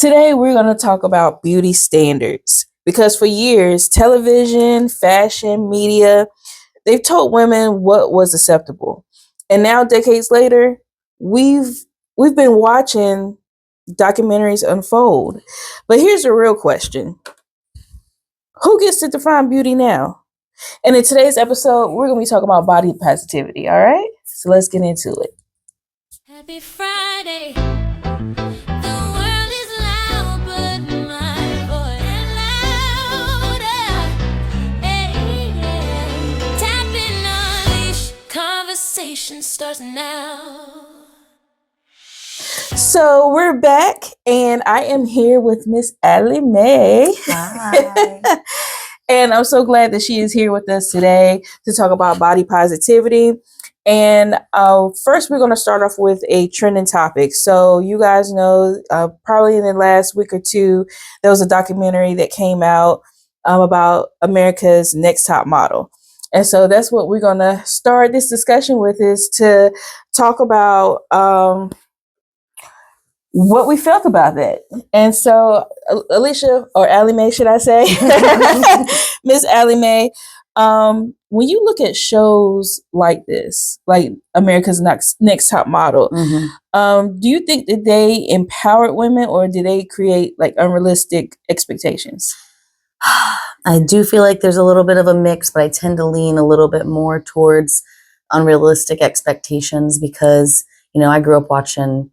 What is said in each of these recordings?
Today, we're going to talk about beauty standards because for years, television, fashion, media, they've told women what was acceptable. And now, decades later, we've been watching documentaries unfold. But here's the real question. Who gets to define beauty now? And in today's episode, we're going to be talking about body positivity, all right? So let's get into it. Happy Friday. The world is loud, but my voice is louder. Hey, yeah. Tapping on leash, conversation starts now. So we're back, and I am here with Miss Allie Maye. Hi. And I'm so glad that she is here with us today to talk about body positivity. And first, we're going to start off with a trending topic. So you guys know, probably in the last week or two, there was a documentary that came out about America's Next Top Model. And so that's what we're going to start this discussion with, is to talk about what we felt about that. And so Alicia, or Allie Maye, should I say, Miss Allie Maye, when you look at shows like this, like America's Next Top Model, do you think that they empowered women, or do they create like unrealistic expectations? I do feel like there's a little bit of a mix, but I tend to lean a little bit more towards unrealistic expectations because, I grew up watching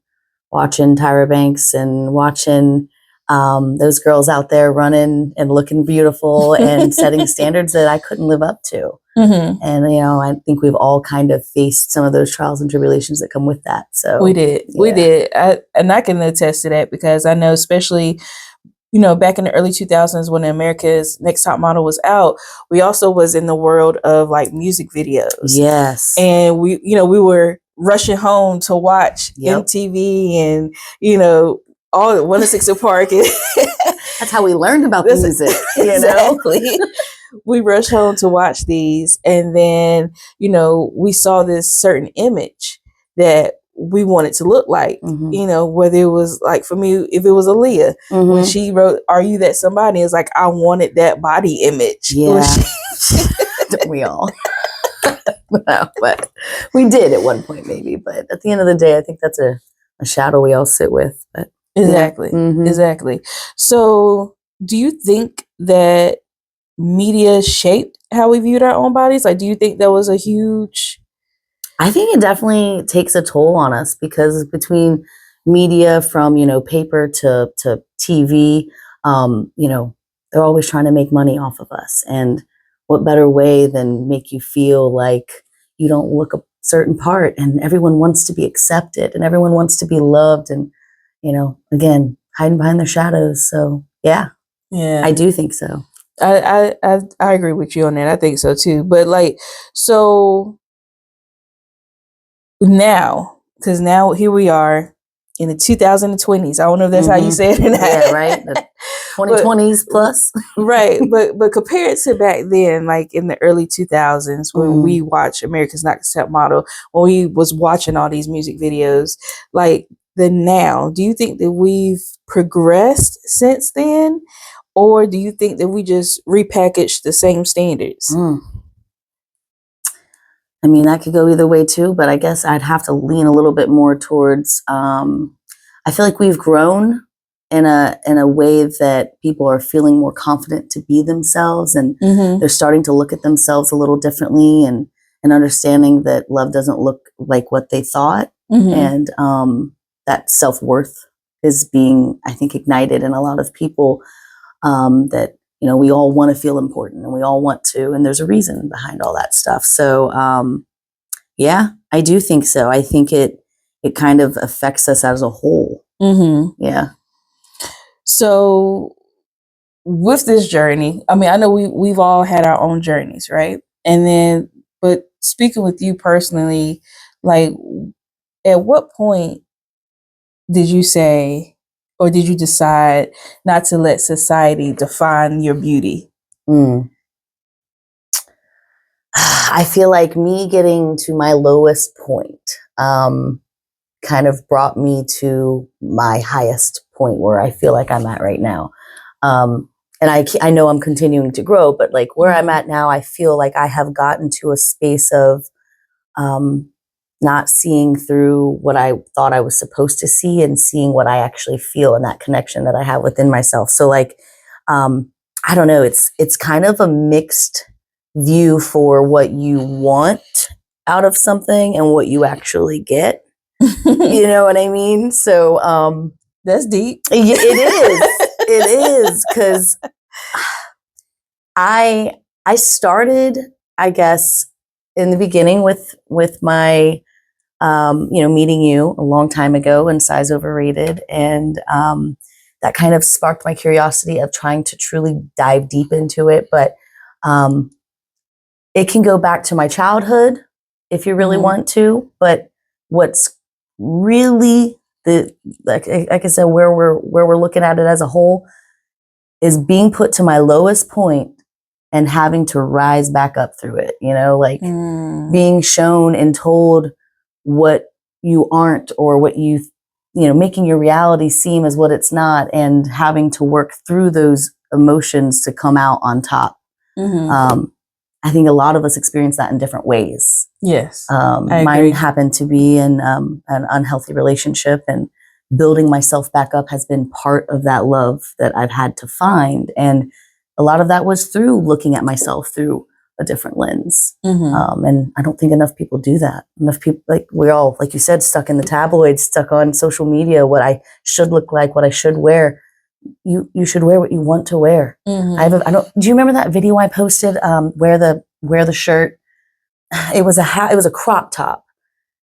Tyra Banks and watching those girls out there running and looking beautiful and setting standards that I couldn't live up to. And, I think we've all kind of faced some of those trials and tribulations that come with that. So we did. And I can attest to that because I know, especially, back in the early 2000s when America's Next Top Model was out, we also was in the world of like music videos. Yes. And we were rushing home to watch MTV and, all at 106 Park. That's how we learned about the music. Exactly. We rushed home to watch these. And then, we saw this certain image that we wanted to look like, whether it was like, for me, if it was Aaliyah, when she wrote, "Are You That Somebody?" It's like, I wanted that body image. Yeah. Don't we all? No, but we did at one point maybe. But at the end of the day, I think that's a shadow we all sit with. But Exactly. Exactly. So do you think that media shaped how we viewed our own bodies? Like, do you think that was a huge... I think it definitely takes a toll on us because between media from, paper to TV, they're always trying to make money off of us. And what better way than make you feel like you don't look a certain part and everyone wants to be accepted and everyone wants to be loved and, again, hiding behind their shadows. So, yeah, I do think so. I agree with you on that. I think so too. But so now, because now here we are in the 2020s. I don't know if that's how you say it. Yeah, right. The 2020s plus. Right. But compared to back then, like in the early 2000s, when we watched America's Next Top Model, when we was watching all these music videos, like the now, do you think that we've progressed since then? Or do you think that we just repackaged the same standards? I mean, that could go either way too, but I guess I'd have to lean a little bit more towards, I feel like we've grown in a way that people are feeling more confident to be themselves and they're starting to look at themselves a little differently and understanding that love doesn't look like what they thought. And that self-worth is being, I think, ignited in a lot of people, that, we all want to feel important and we all want to, and there's a reason behind all that stuff. So, yeah, I do think so. I think it kind of affects us as a whole. Yeah. So with this journey, I mean, I know we've all had our own journeys, right? And then, but speaking with you personally, like, at what point did you say, or did you decide not to let society define your beauty? I feel like me getting to my lowest point kind of brought me to my highest point where I feel like I'm at right now. And I know I'm continuing to grow, but like where I'm at now, I feel like I have gotten to a space of not seeing through what I thought I was supposed to see and seeing what I actually feel and that connection that I have within myself. So like, I don't know, it's kind of a mixed view for what you want out of something and what you actually get. You know what I mean? So that's deep. It is because I started, I guess, in the beginning with my meeting you a long time ago and Size Overrated, and that kind of sparked my curiosity of trying to truly dive deep into it. But it can go back to my childhood if you really want to. But what's really like I said, where we're looking at it as a whole is being put to my lowest point and having to rise back up through it, like being shown and told what you aren't, or what making your reality seem as what it's not, and having to work through those emotions to come out on top. I think a lot of us experience that in different ways. Yes. Mine happened to be in an unhealthy relationship, and building myself back up has been part of that love that I've had to find. And a lot of that was through looking at myself through a different lens. And I don't think enough people do that. Enough people, like we're all, like you said, stuck in the tabloids, stuck on social media, what I should look like, what I should wear. You should wear what you want to wear. Do you remember that video I posted? Wear the shirt. It was a crop top.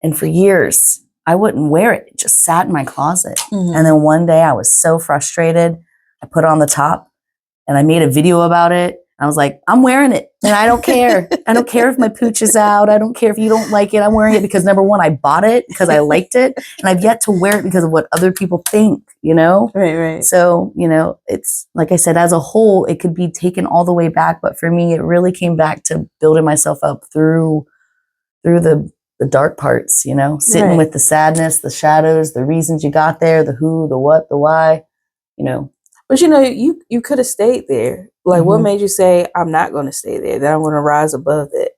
And for years, I wouldn't wear it. It just sat in my closet. And then one day I was so frustrated. I put on the top and I made a video about it. I was like, I'm wearing it and I don't care. I don't care if my pooch is out. I don't care if you don't like it. I'm wearing it because number one, I bought it because I liked it, and I've yet to wear it because of what other people think, Right. So, it's like I said, as a whole, it could be taken all the way back. But for me, it really came back to building myself up through the dark parts, sitting with the sadness, the shadows, the reasons you got there, the who, the what, the why, But you could have stayed there. Like, what made you say, I'm not going to stay there, that I'm going to rise above it?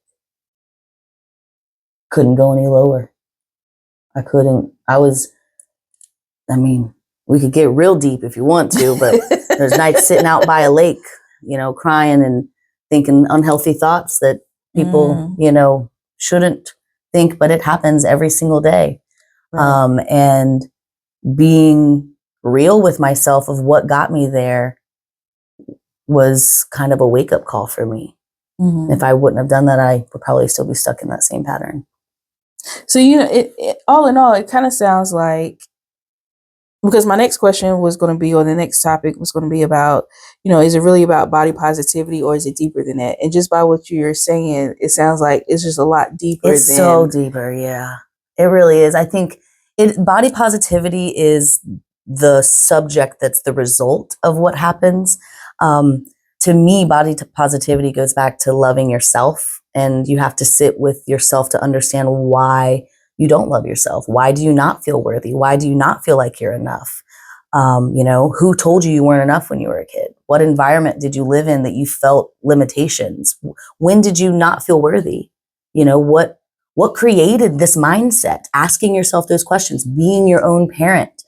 Couldn't go any lower. I couldn't. We could get real deep if you want to, but there's nights sitting out by a lake, crying and thinking unhealthy thoughts that people, shouldn't think, but it happens every single day. Right. And being real with myself of what got me there was kind of a wake-up call for me. If I wouldn't have done that, I would probably still be stuck in that same pattern. So, it all in all, it kind of sounds like, because my next question was going to be, or the next topic was going to be about, is it really about body positivity, or is it deeper than that? And just by what you're saying, it sounds like it's just a lot deeper. It's so deeper. Yeah, it really is. I think body positivity is the subject that's the result of what happens. To me, body positivity goes back to loving yourself, and you have to sit with yourself to understand why you don't love yourself. Why do you not feel worthy? Why do you not feel like you're enough? Who told you weren't enough when you were a kid? What environment did you live in that you felt limitations? When did you not feel worthy? What created this mindset? Asking yourself those questions, being your own parent,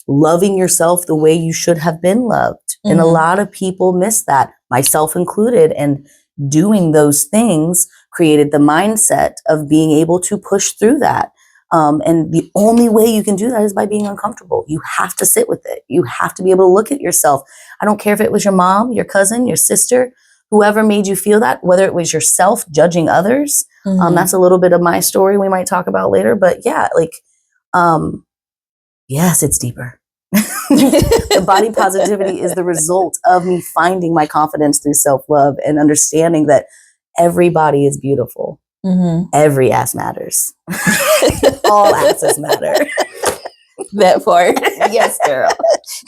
loving yourself the way you should have been loved. And a lot of people miss that, myself included. And doing those things created the mindset of being able to push through that. And the only way you can do that is by being uncomfortable. You have to sit with it. You have to be able to look at yourself. I don't care if it was your mom, your cousin, your sister, whoever made you feel that, whether it was yourself judging others. That's a little bit of my story we might talk about later. But yeah, yes, it's deeper. The body positivity is the result of me finding my confidence through self-love and understanding that everybody is beautiful. Every ass matters. All asses matter. That part. Yes, girl.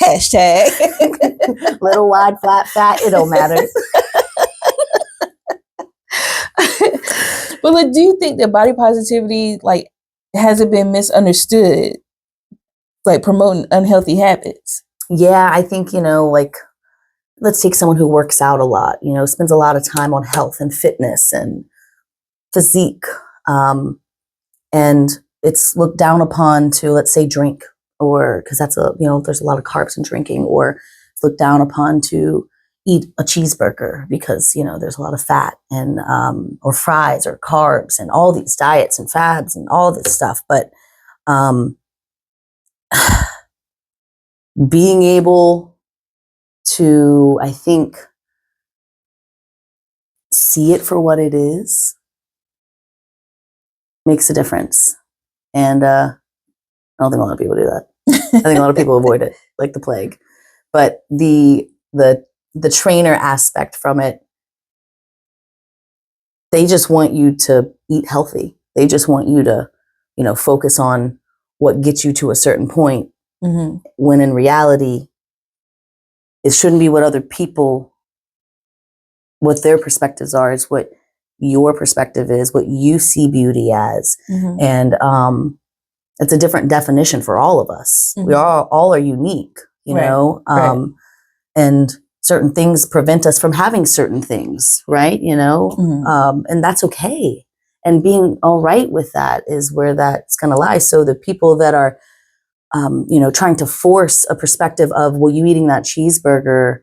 Hashtag. Little, wide, flat, fat, it don't matter. But do you think that body positivity, has it been misunderstood? like promoting unhealthy habits? Yeah, I think, like, let's take someone who works out a lot, spends a lot of time on health and fitness and physique. And it's looked down upon to, let's say, drink, or because that's there's a lot of carbs in drinking, or it's looked down upon to eat a cheeseburger because, there's a lot of fat, and, or fries or carbs and all these diets and fads and all this stuff. But, being able to, I think, see it for what it is makes a difference. And I don't think a lot of people do that. I think a lot of people avoid it like the plague. But the trainer aspect from it, they just want you to eat healthy. They just want you to, focus on what gets you to a certain point. Mm-hmm. When in reality, it shouldn't be what other people, what their perspectives are. It's what your perspective is, what you see beauty as. Mm-hmm. And it's a different definition for all of us. Mm-hmm. We all are unique, right. And certain things prevent us from having certain things, right? Mm-hmm. And that's okay. And being all right with that is where that's going to lie. So the people that are, trying to force a perspective of, well, you eating that cheeseburger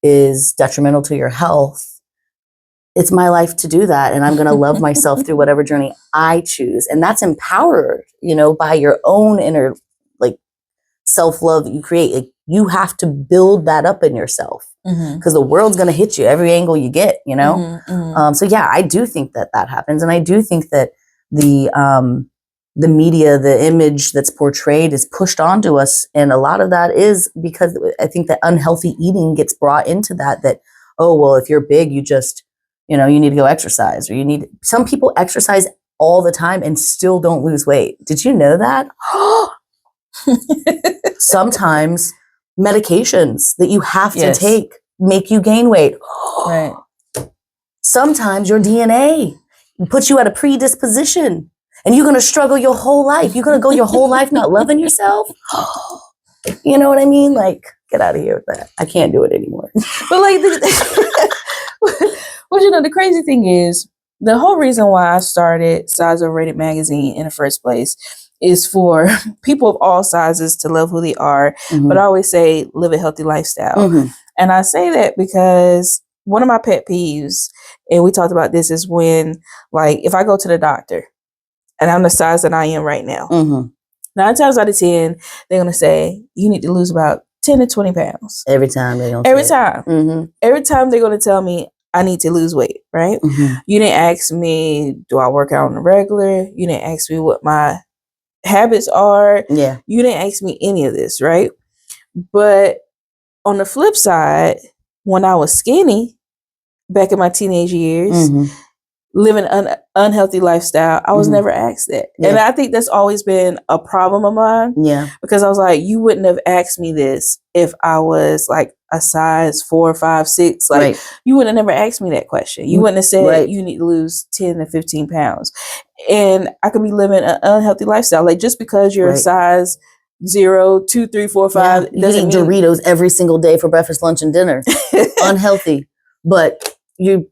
is detrimental to your health. It's my life to do that. And I'm going to love myself through whatever journey I choose. And that's empowered, by your own inner, like, self-love that you create. Like, you have to build that up in yourself, because the world's going to hit you every angle you get, Mm-hmm, mm-hmm. So yeah, I do think that happens. And I do think that the media, the image that's portrayed is pushed onto us. And a lot of that is because I think that unhealthy eating gets brought into that, oh, well, if you're big, you just, you need to go exercise, or some people exercise all the time and still don't lose weight. Did you know that? Sometimes medications that you have to take make you gain weight. Right. Sometimes your DNA puts you at a predisposition, and you're going to struggle your whole life. You're going to go your whole life not loving yourself. You know what I mean? Like, get out of here with that. I can't do it anymore. But like, well, the crazy thing is, the whole reason why I started Size Overrated magazine in the first place is for people of all sizes to love who they are. Mm-hmm. But I always say, live a healthy lifestyle. Mm-hmm. And I say that because one of my pet peeves, and we talked about this, is when, like, if I go to the doctor and I'm the size that I am right now, 9 times out of 10, they're going to say, you need to lose about 10 to 20 pounds. Every time they're going to Every time they're going to tell me I need to lose weight, right? Mm-hmm. You didn't ask me, do I work out on the regular? You didn't ask me what my habits are. Yeah. You didn't ask me any of this, right? But on the flip side, when I was skinny back in my teenage years, living an unhealthy lifestyle, I was never asked that. Yeah. And I think that's always been a problem of mine. Yeah. Because I was like, you wouldn't have asked me this if I was like a size 4, 5, 6. Like, right. You would have never asked me that question. You wouldn't have said you need to lose 10 to 15 pounds. And I could be living an unhealthy lifestyle. Like, just because you're a size 0, 2, 3, 4, 5. You eat Doritos every single day for breakfast, lunch, and dinner. Unhealthy. But you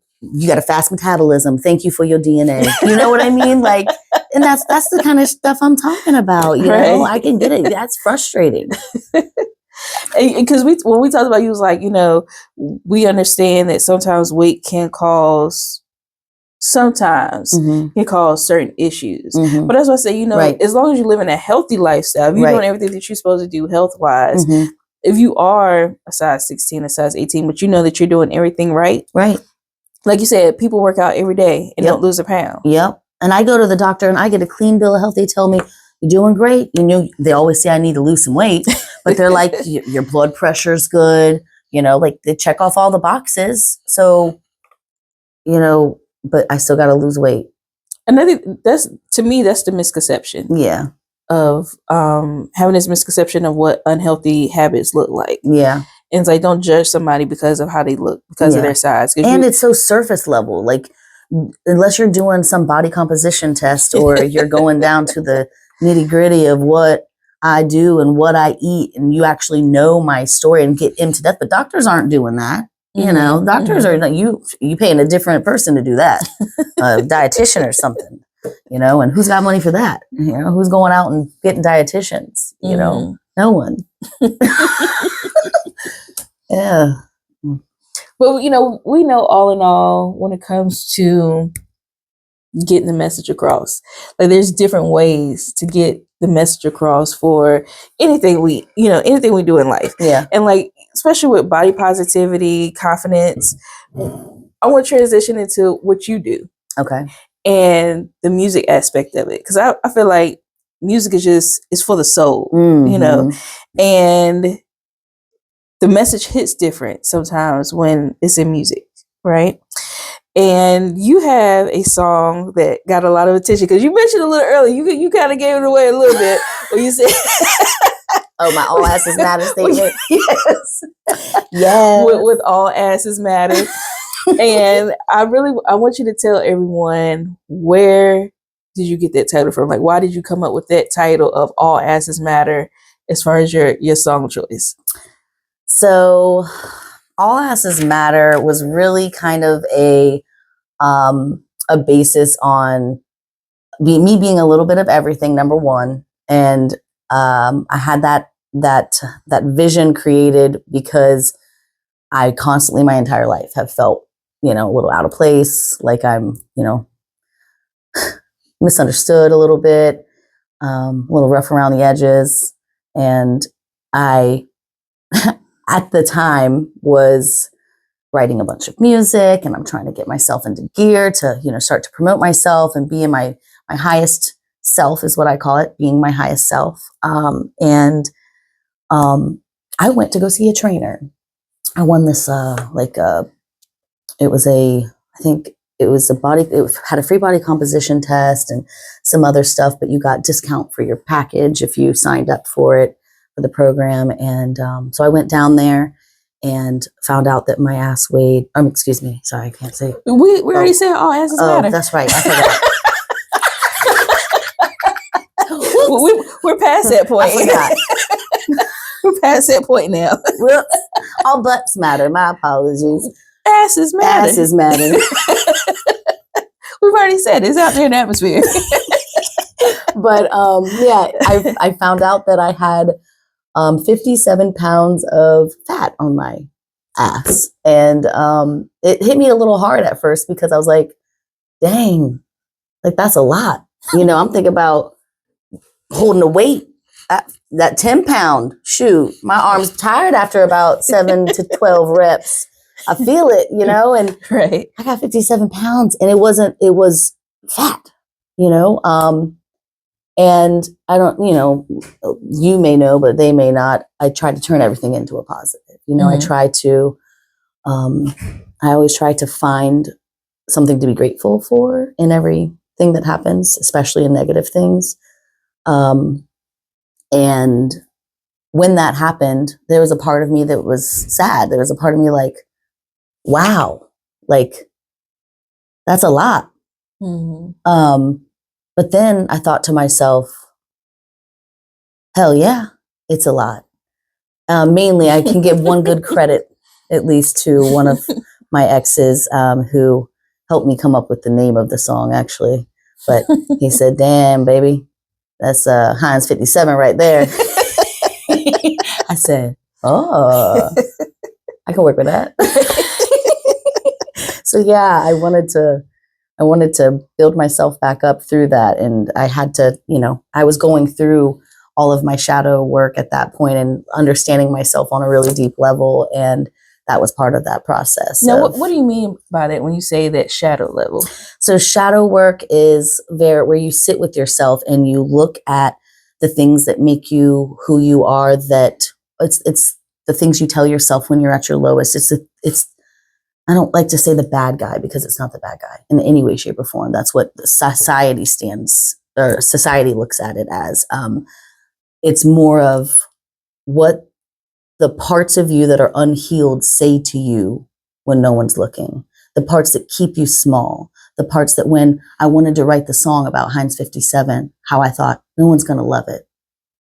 got a fast metabolism. Thank you for your DNA. You know what I mean? Like, and that's the kind of stuff I'm talking about. You know, I can get it. That's frustrating. Because when we talked about, you was like, we understand that sometimes weight can cause certain issues. Mm-hmm. But that's why I say, as long as you live in a healthy lifestyle, if you're doing everything that you're supposed to do health-wise, if you are a size 16, a size 18, but you know that you're doing everything right. Right. Like you said, people work out every day and don't lose a pound. Yep. And I go to the doctor and I get a clean bill of health. They tell me, you're doing great. They always say I need to lose some weight, but they're like, your blood pressure's good. Like, they check off all the boxes. So, but I still got to lose weight. And I think that's the misconception. Yeah. Of having this misconception of what unhealthy habits look like. Yeah. And it's like, don't judge somebody because of how they look, because of their size. And it's so surface level. Like, unless you're doing some body composition test or you're going down to the nitty gritty of what I do and what I eat, and you actually know my story and get into depth. But doctors aren't doing that. You know, doctors are you paying a different person to do that, a dietitian or something. You know, and who's got money for that? You know, who's going out and getting dietitians? You know, no one. Yeah. But you know, we know all in all when it comes to getting the message across, like there's different ways to get the message across for anything we do in life. Yeah. And like, especially with body positivity, confidence, I want to transition into what you do. Okay. And the music aspect of it. Because I feel like music is for the soul, you know, and the message hits different sometimes when it's in music, right? And you have a song that got a lot of attention because you mentioned a little earlier. You kind of gave it away a little bit when you said, "Oh, my all asses matter" statement. Yes, yes. With all asses matter. And I want you to tell everyone, where did you get that title from? Like, why did you come up with that title of All Asses Matter as far as your song choice? So, All Asses Matter was really kind of a basis on me being a little bit of everything, number one. And I had that vision created because I constantly my entire life have felt, you know, a little out of place, like I'm, you know, misunderstood a little bit, a little rough around the edges. And I, at the time, was writing a bunch of music, and I'm trying to get myself into gear to, you know, start to promote myself and be in my highest self, is what I call it, being my highest self. And I went to go see a trainer. I won this, it was it had a free body composition test and some other stuff, but you got discount for your package if you signed up for it, for the program. And so I went down there and found out that my ass weighed, excuse me, sorry, I can't say it. We already said all asses matter. That's right, I forgot. We're past that point. We're past that point now. All butts matter. My apologies. Asses matter. Asses matter. We've already said it's out there in the atmosphere. But yeah, I found out that I had 57 pounds of fat on my ass, and it hit me a little hard at first because I was like, "Dang, like that's a lot." You know, I'm thinking about holding a weight. That 10-pound, shoot, my arm's tired after about 7 to 12 reps. I feel it, you know, and right. I got 57 pounds and it was fat, you know, and I don't, you know, you may know, but they may not. I tried to turn everything into a positive, you know, I always try to find something to be grateful for in everything that happens, especially in negative things. And when that happened, there was a part of me that was sad. There was a part of me like, wow, like that's a lot. But then I thought to myself, hell yeah, it's a lot. Mainly, I can give one good credit, at least, to one of my exes who helped me come up with the name of the song, actually. But he said, damn, baby, that's Heinz 57 right there. I said, oh, I can work with that. So yeah, I wanted to build myself back up through that. And I had to, you know, I was going through all of my shadow work at that point and understanding myself on a really deep level. And that was part of that process. Now, what do you mean by that when you say that shadow level? So shadow work is where you sit with yourself and you look at the things that make you who you are, that it's the things you tell yourself when you're at your lowest. It's I don't like to say the bad guy because it's not the bad guy in any way, shape, or form. That's what society looks at it as. It's more of what the parts of you that are unhealed say to you when no one's looking. The parts that keep you small. The parts that when I wanted to write the song about Heinz 57, how I thought, no one's going to love it.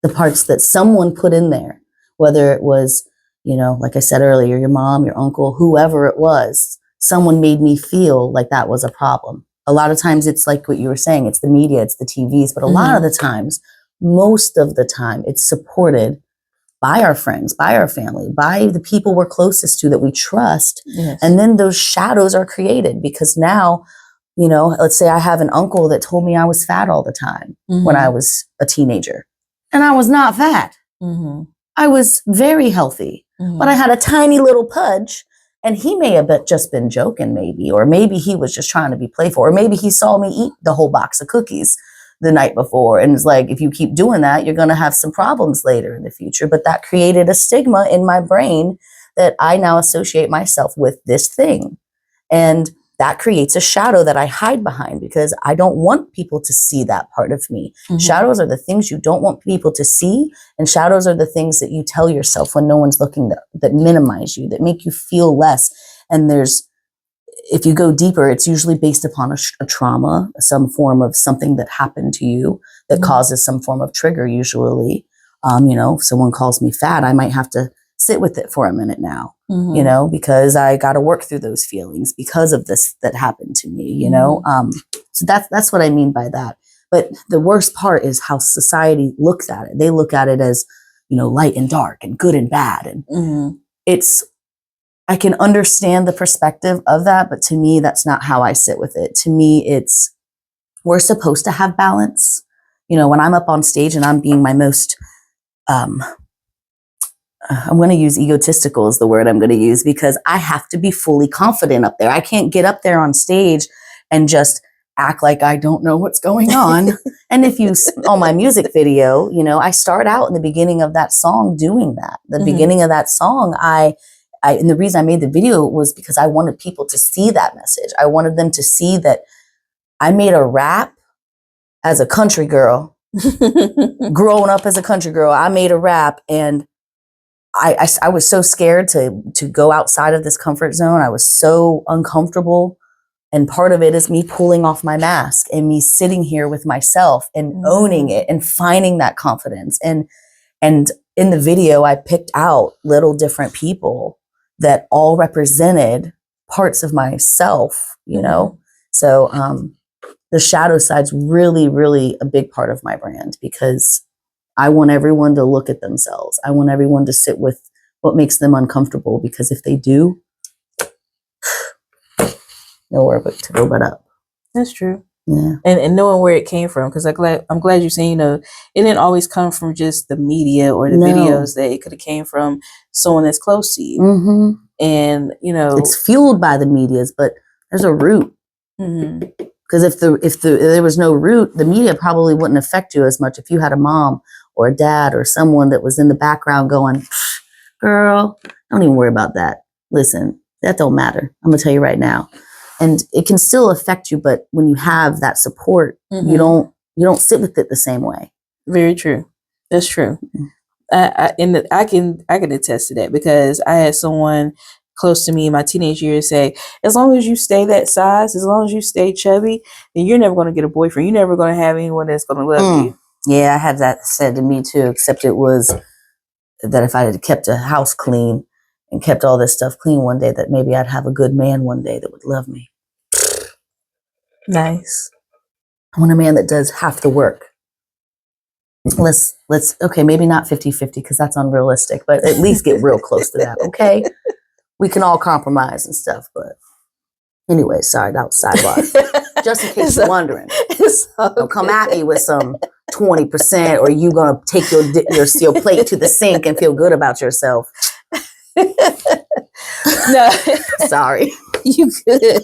the parts that someone put in there, whether it was, you know, like I said earlier, your mom, your uncle, whoever it was, someone made me feel like that was a problem. A lot of times it's like what you were saying, it's the media, it's the TVs, but a lot of the times, most of the time, it's supported by our friends, by our family, by the people we're closest to that we trust. Yes. And then those shadows are created because now, you know, let's say I have an uncle that told me I was fat all the time when I was a teenager. And I was not fat. I was very healthy, but I had a tiny little pudge. And he may have just been joking, maybe, or maybe he was just trying to be playful, or maybe he saw me eat the whole box of cookies the night before. And it's like, if you keep doing that, you're going to have some problems later in the future. But that created a stigma in my brain that I now associate myself with this thing. And that creates a shadow that I hide behind because I don't want people to see that part of me. Shadows are the things you don't want people to see. And shadows are the things that you tell yourself when no one's looking that minimize you, that make you feel less. And if you go deeper, it's usually based upon a trauma, some form of something that happened to you that causes some form of trigger usually. You know, if someone calls me fat, I might have to sit with it for a minute now, you know, because I got to work through those feelings because of this that happened to me, you know. So that's what I mean by that. But the worst part is how society looks at it. They look at it as, you know, light and dark and good and bad. And I can understand the perspective of that, but to me, that's not how I sit with it. To me, we're supposed to have balance. You know, when I'm up on stage and I'm being my most, I'm going to use egotistical is the word I'm going to use because I have to be fully confident up there. I can't get up there on stage and just act like I don't know what's going on. And if you, on my music video, you know, I start out in the beginning of that song doing that. The beginning of that song, and the reason I made the video was because I wanted people to see that message. I wanted them to see that I made a rap as a country girl, growing up as a country girl. I made a rap and I was so scared to go outside of this comfort zone. I was so uncomfortable. And part of it is me pulling off my mask and me sitting here with myself and owning it and finding that confidence. And in the video, I picked out little different people that all represented parts of myself, you know? So the shadow side's really, really a big part of my brand because I want everyone to look at themselves. I want everyone to sit with what makes them uncomfortable because if they do, nowhere but to go but up. That's true. Yeah. And knowing where it came from, because I'm glad you're saying, you know, it didn't always come from just the media or the videos, that it could have came from someone that's close to you. And, you know, it's fueled by the medias, but there's a root. Because if there was no root, the media probably wouldn't affect you as much if you had a mom or a dad or someone that was in the background going, girl, don't even worry about that. Listen, that don't matter. I'm gonna tell you right now. And it can still affect you, but when you have that support, you don't sit with it the same way. Very true. That's true. I can attest to that because I had someone close to me in my teenage years say, as long as you stay that size, as long as you stay chubby, then you're never going to get a boyfriend. You're never going to have anyone that's going to love you. Yeah, I had that said to me too, except it was that if I had kept a house clean and kept all this stuff clean one day, that maybe I'd have a good man one day that would love me. Nice. I want a man that does half the work. Let's okay, maybe not 50-50 because that's unrealistic, but at least get real close to that, okay? We can all compromise and stuff, but anyway, sorry, that was sidebar. Just in case you're wondering. Don't come at me with some 20% or you gonna take your plate to the sink and feel good about yourself. No. Sorry. You good.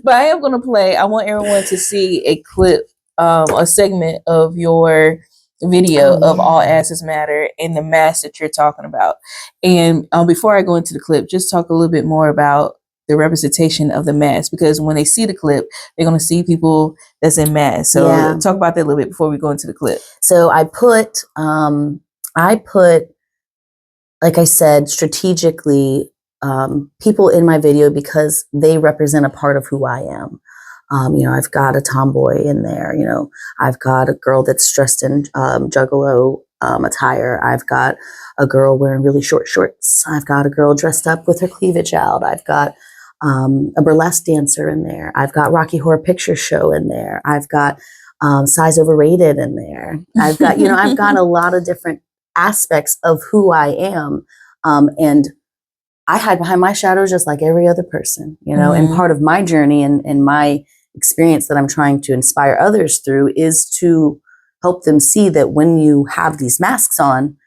But I am going to play. I want everyone to see a clip, a segment of your video of All Asses Matter and the mask that you're talking about. And before I go into the clip, just talk a little bit more about the representation of the mask, because when they see the clip, they're going to see people that's in masks. So talk about that a little bit before we go into the clip. So I put, like I said, strategically, people in my video because they represent a part of who I am. You know, I've got a tomboy in there, you know, I've got a girl that's dressed in juggalo attire. I've got a girl wearing really short shorts. I've got a girl dressed up with her cleavage out. I've got a burlesque dancer in there. I've got Rocky Horror Picture Show in there. I've got Size Overrated in there. I've got, I've got a lot of different aspects of who I am. And I hide behind my shadows just like every other person, and part of my journey and my experience that I'm trying to inspire others through is to help them see that when you have these masks on,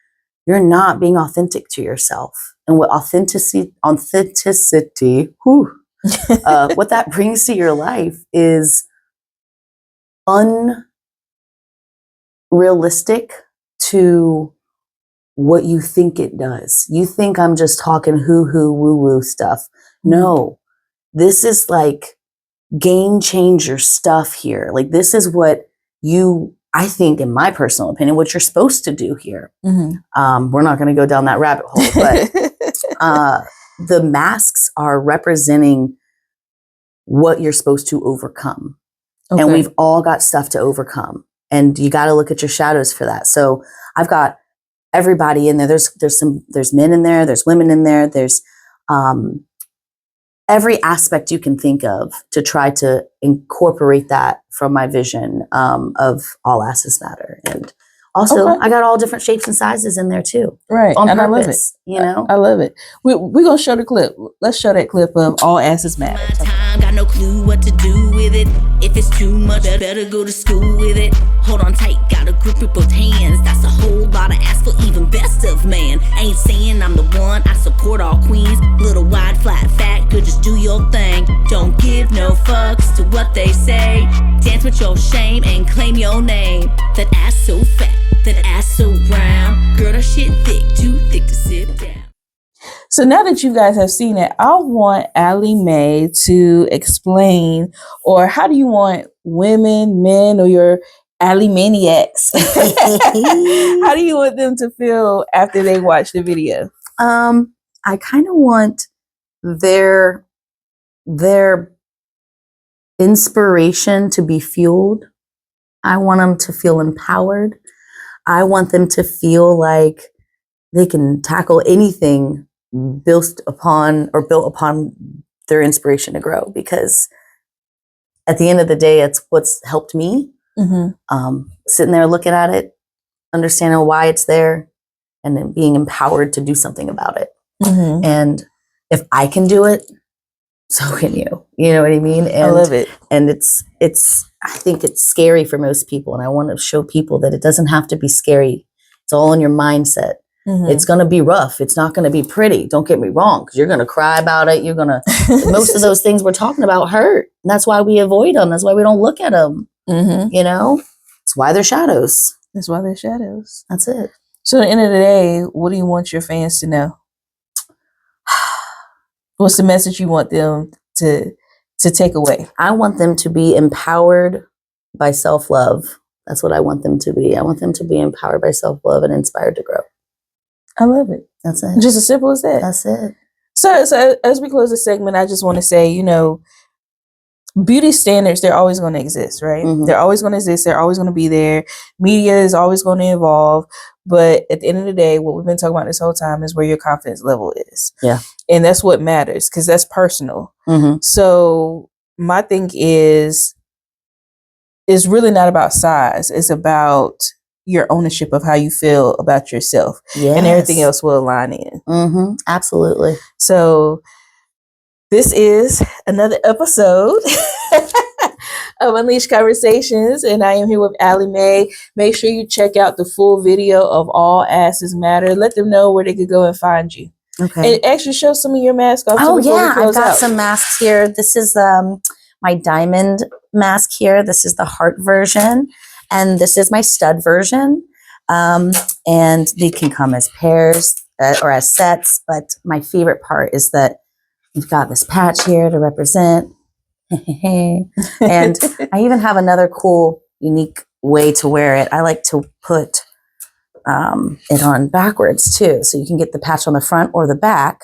you're not being authentic to yourself. And what authenticity, what that brings to your life is unrealistic to what you think it does. You think I'm just talking hoo-hoo, woo-woo stuff. No, this is like game changer stuff here. Like this is what I think, in my personal opinion, what you're supposed to do here. We're not going to go down that rabbit hole, but the masks are representing what you're supposed to overcome. Okay. And we've all got stuff to overcome. And you got to look at your shadows for that. So I've got everybody in there. There's men in there. There's women in there. There's every aspect you can think of to try to incorporate that from my vision of All Asses Matter. And also, I got all different shapes and sizes in there too. Right. On and purpose, I love it. I love it. We're going to show the clip. Let's show that clip of All Asses Matter. Got no clue what to do with it. If it's too much, better go to school with it. Hold on tight, got a grip with both hands. That's a whole lot of ass for even best of man. Ain't saying I'm the one, I support all queens. Little wide, flat, fat, good, just do your thing. Don't give no fucks to what they say. Dance with your shame and claim your name. That ass so fat, that ass so round. Girl, that shit thick, too thick to sit down. So now that you guys have seen it, I want Allie Maye to explain, or how do you want women, men, or your Allie maniacs, how do you want them to feel after they watch the video? I kind of want their inspiration to be fueled. I want them to feel empowered. I want them to feel like they can tackle anything built upon their inspiration to grow, because at the end of the day, it's what's helped me. Sitting there looking at it, understanding why it's there, and then being empowered to do something about it. And if I can do it, so can you. You know what I mean? And, I love it. And I think it's scary for most people, and I want to show people that it doesn't have to be scary. It's all in your mindset. It's going to be rough. It's not going to be pretty. Don't get me wrong, because you're going to cry about it. You're going to, most of those things we're talking about hurt. And that's why we avoid them. That's why we don't look at them. It's why they're shadows. That's why they're shadows. That's it. So at the end of the day, what do you want your fans to know? What's the message you want them to take away? I want them to be empowered by self-love. That's what I want them to be. I want them to be empowered by self-love and inspired to grow. I love it. That's it. Just as simple as that. That's it. So as we close the segment, I just want to say, beauty standards, they're always going to exist, right? They're always going to exist. They're always going to be there. Media is always going to evolve. But at the end of the day, what we've been talking about this whole time is where your confidence level is. Yeah. And that's what matters, because that's personal. So my thing is really not about size. It's about your ownership of how you feel about yourself. And everything else will align in. Absolutely. So this is another episode of Unleashed Conversations, and I am here with Allie Maye. Make sure you check out the full video of All Asses Matter. Let them know where they could go and find you. Okay. And actually show some of your masks off. Oh yeah, I've got some masks here. This is my diamond mask here. This is the heart version, and this is my stud version. And they can come as pairs or as sets. But my favorite part is that we've got this patch here to represent. And I even have another cool, unique way to wear it. I like to put it on backwards too. So you can get the patch on the front or the back,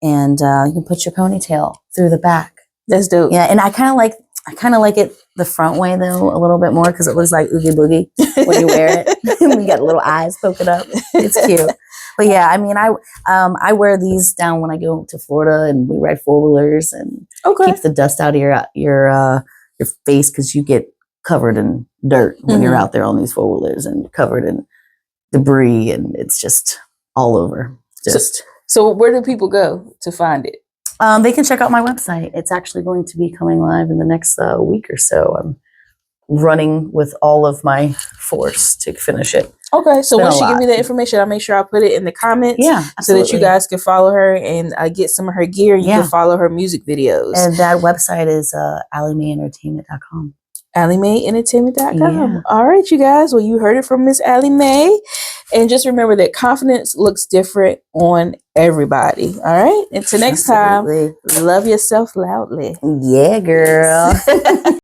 and you can put your ponytail through the back. That's dope. Yeah, and I kind of like, I kind of like it the front way though a little bit more because it looks like Oogie Boogie when you wear it. You got little eyes poking up. It's cute. But yeah, I mean, I wear these down when I go to Florida and we ride 4-wheelers and keeps the dust out of your face because you get covered in dirt when you're out there on these 4-wheelers and covered in debris and it's just all over. So where do people go to find it? They can check out my website. It's actually going to be coming live in the next week or so. I'm running with all of my force to finish it. Okay, so once you give me the information, I'll make sure I put it in the comments so that you guys can follow her and get some of her gear. You can follow her music videos. And that website is AllieMayeEntertainment.com. AllieMayeEntertainment.com. Yeah. All right, you guys. Well, you heard it from Miss Allie Maye. And just remember that confidence looks different on everybody. All right? Until next time, love yourself loudly. Yeah, girl.